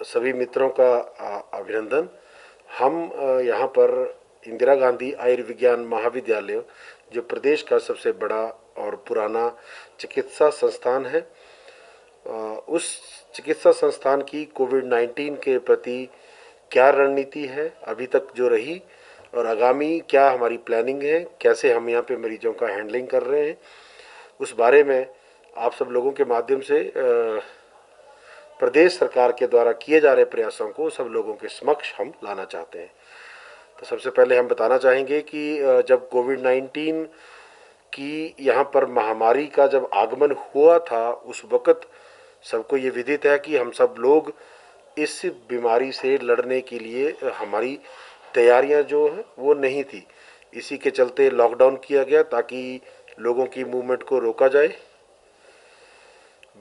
सभी मित्रों का अभिनंदन। हम यहाँ पर इंदिरा गांधी आयुर्विज्ञान महाविद्यालय, जो प्रदेश का सबसे बड़ा और पुराना चिकित्सा संस्थान है, उस चिकित्सा संस्थान की कोविड-19 के प्रति क्या रणनीति है अभी तक जो रही, और आगामी क्या हमारी प्लानिंग है, कैसे हम यहाँ पे मरीजों का हैंडलिंग कर रहे हैं, उस बारे में आप सब लोगों के माध्यम से प्रदेश सरकार के द्वारा किए जा रहे प्रयासों को सब लोगों के समक्ष हम लाना चाहते हैं। तो सबसे पहले हम बताना चाहेंगे कि जब कोविड-19 की यहाँ पर महामारी का जब आगमन हुआ था, उस वक़्त सबको ये विदित है कि हम सब लोग इस बीमारी से लड़ने के लिए हमारी तैयारियां जो हैं वो नहीं थी। इसी के चलते लॉकडाउन किया गया ताकि लोगों की मूवमेंट को रोका जाए,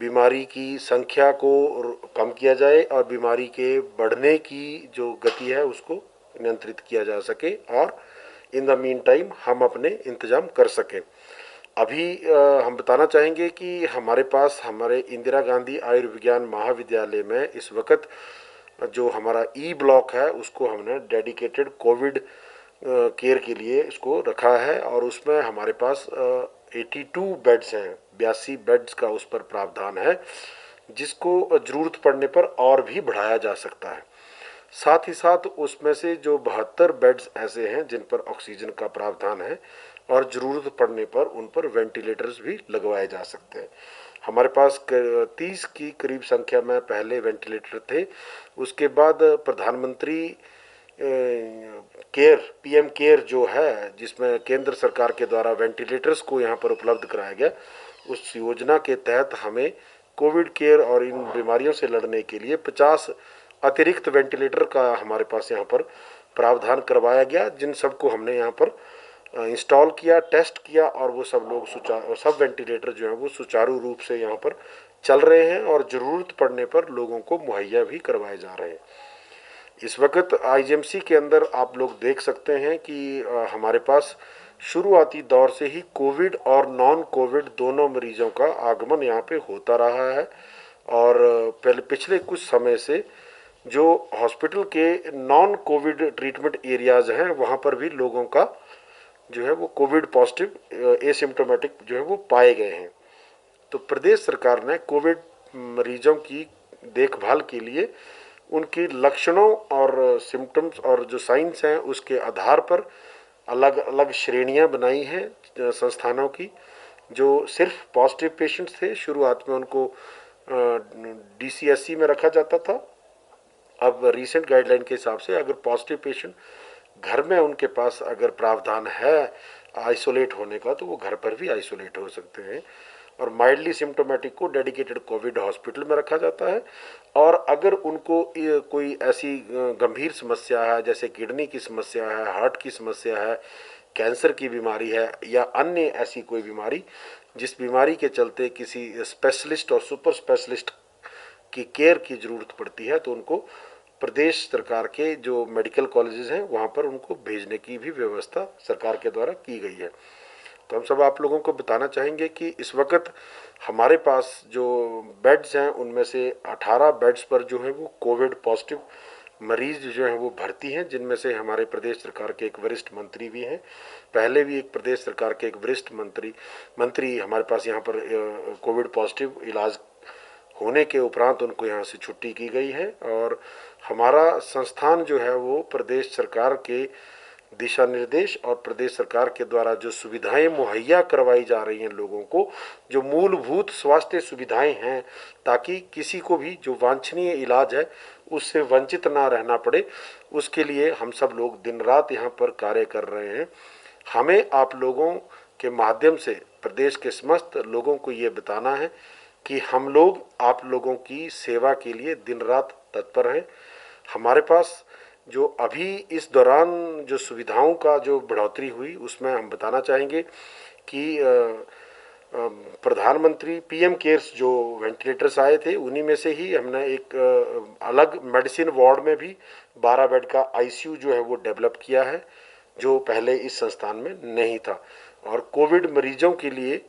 बीमारी की संख्या को कम किया जाए और बीमारी के बढ़ने की जो गति है उसको नियंत्रित किया जा सके, और इन द मीन टाइम हम अपने इंतजाम कर सकें। अभी हम बताना चाहेंगे कि हमारे पास हमारे इंदिरा गांधी आयुर्विज्ञान महाविद्यालय में इस वक्त जो हमारा ई ब्लॉक है उसको हमने डेडिकेटेड कोविड केयर के लिए इसको रखा है, और उसमें हमारे पास 82 बेड्स हैं, 82 बेड्स का उस पर प्रावधान है, जिसको ज़रूरत पड़ने पर और भी बढ़ाया जा सकता है। साथ ही साथ उसमें से जो 72 बेड्स ऐसे हैं जिन पर ऑक्सीजन का प्रावधान है, और ज़रूरत पड़ने पर उन पर वेंटिलेटर्स भी लगवाए जा सकते हैं। हमारे पास 30 की करीब संख्या में पहले वेंटिलेटर थे। उसके बाद प्रधानमंत्री केयर, पीएम केयर जो है, जिसमें केंद्र सरकार के द्वारा वेंटिलेटर्स को यहाँ पर उपलब्ध कराया गया, उस योजना के तहत हमें कोविड केयर और इन बीमारियों से लड़ने के लिए 50 अतिरिक्त वेंटिलेटर का हमारे पास यहाँ पर प्रावधान करवाया गया, जिन सबको हमने यहाँ पर इंस्टॉल किया, टेस्ट किया, और वो सब लोग सब वेंटिलेटर जो हैं वो सुचारू रूप से यहाँ पर चल रहे हैं और ज़रूरत पड़ने पर लोगों को मुहैया भी करवाए जा रहे हैं। इस वक्त आईजीएमसी के अंदर आप लोग देख सकते हैं कि हमारे पास शुरुआती दौर से ही कोविड और नॉन कोविड दोनों मरीजों का आगमन यहाँ पे होता रहा है, और पहले पिछले कुछ समय से जो हॉस्पिटल के नॉन कोविड ट्रीटमेंट एरियाज़ हैं वहाँ पर भी लोगों का जो है वो कोविड पॉजिटिव एसिम्टोमेटिक जो है वो पाए गए हैं। तो प्रदेश सरकार ने कोविड मरीजों की देखभाल के लिए उनके लक्षणों और सिम्टम्स और जो साइंस हैं उसके आधार पर अलग अलग श्रेणियां बनाई हैं संस्थानों की। जो सिर्फ पॉजिटिव पेशेंट्स थे, शुरुआत में उनको डीसीएससी में रखा जाता था। अब रीसेंट गाइडलाइन के हिसाब से अगर पॉजिटिव पेशेंट घर में उनके पास अगर प्रावधान है आइसोलेट होने का, तो वो घर पर भी आइसोलेट हो सकते हैं, और माइल्डली सिम्टोमेटिक को डेडिकेटेड कोविड हॉस्पिटल में रखा जाता है। और अगर उनको कोई ऐसी गंभीर समस्या है, जैसे किडनी की समस्या है, हार्ट की समस्या है, कैंसर की बीमारी है, या अन्य ऐसी कोई बीमारी जिस बीमारी के चलते किसी स्पेशलिस्ट और सुपर स्पेशलिस्ट की केयर की ज़रूरत पड़ती है, तो उनको प्रदेश सरकार के जो मेडिकल कॉलेजेस हैं वहाँ पर उनको भेजने की भी व्यवस्था सरकार के द्वारा की गई है। तो हम सब आप लोगों को बताना चाहेंगे कि इस वक्त हमारे पास जो बेड्स हैं उनमें से 18 बेड्स पर जो है वो कोविड पॉजिटिव मरीज जो हैं वो भर्ती हैं, जिनमें से हमारे प्रदेश सरकार के एक वरिष्ठ मंत्री भी हैं। पहले भी एक प्रदेश सरकार के एक वरिष्ठ मंत्री हमारे पास यहाँ पर कोविड पॉजिटिव इलाज होने के उपरांत उनको यहाँ से छुट्टी की गई है, और हमारा संस्थान जो है वो प्रदेश सरकार के दिशा निर्देश और प्रदेश सरकार के द्वारा जो सुविधाएं मुहैया करवाई जा रही हैं लोगों को, जो मूलभूत स्वास्थ्य सुविधाएं हैं, ताकि किसी को भी जो वांछनीय इलाज है उससे वंचित ना रहना पड़े, उसके लिए हम सब लोग दिन रात यहाँ पर कार्य कर रहे हैं। हमें आप लोगों के माध्यम से प्रदेश के समस्त लोगों को ये बताना है कि हम लोग आप लोगों की सेवा के लिए दिन रात तत्पर हैं। हमारे पास जो अभी इस दौरान जो सुविधाओं का जो बढ़ोतरी हुई, उसमें हम बताना चाहेंगे कि प्रधानमंत्री पीएम केयर्स जो वेंटिलेटर्स आए थे, उन्हीं में से ही हमने एक अलग मेडिसिन वार्ड में भी 12 बेड का आईसीयू जो है वो डेवलप किया है, जो पहले इस संस्थान में नहीं था। और कोविड मरीजों के लिए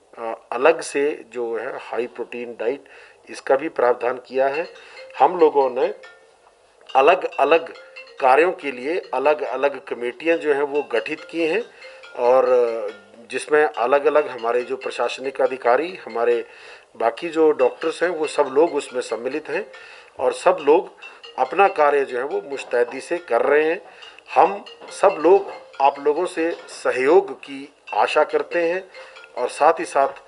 अलग से जो है हाई प्रोटीन डाइट, इसका भी प्रावधान किया है। हम लोगों ने अलग अलग कार्यों के लिए अलग अलग कमेटियां जो हैं वो गठित की हैं, और जिसमें अलग अलग हमारे जो प्रशासनिक अधिकारी, हमारे बाकी जो डॉक्टर्स हैं, वो सब लोग उसमें सम्मिलित हैं और सब लोग अपना कार्य जो है वो मुस्तैदी से कर रहे हैं। हम सब लोग आप लोगों से सहयोग की आशा करते हैं और साथ ही साथ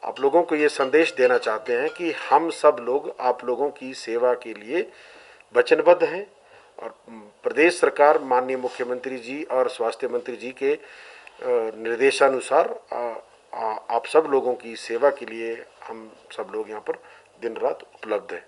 आप लोगों को ये संदेश देना चाहते हैं कि हम सब लोग आप लोगों की सेवा के लिए वचनबद्ध हैं, और प्रदेश सरकार माननीय मुख्यमंत्री जी और स्वास्थ्य मंत्री जी के निर्देशानुसार आप सब लोगों की सेवा के लिए हम सब लोग यहाँ पर दिन रात उपलब्ध हैं।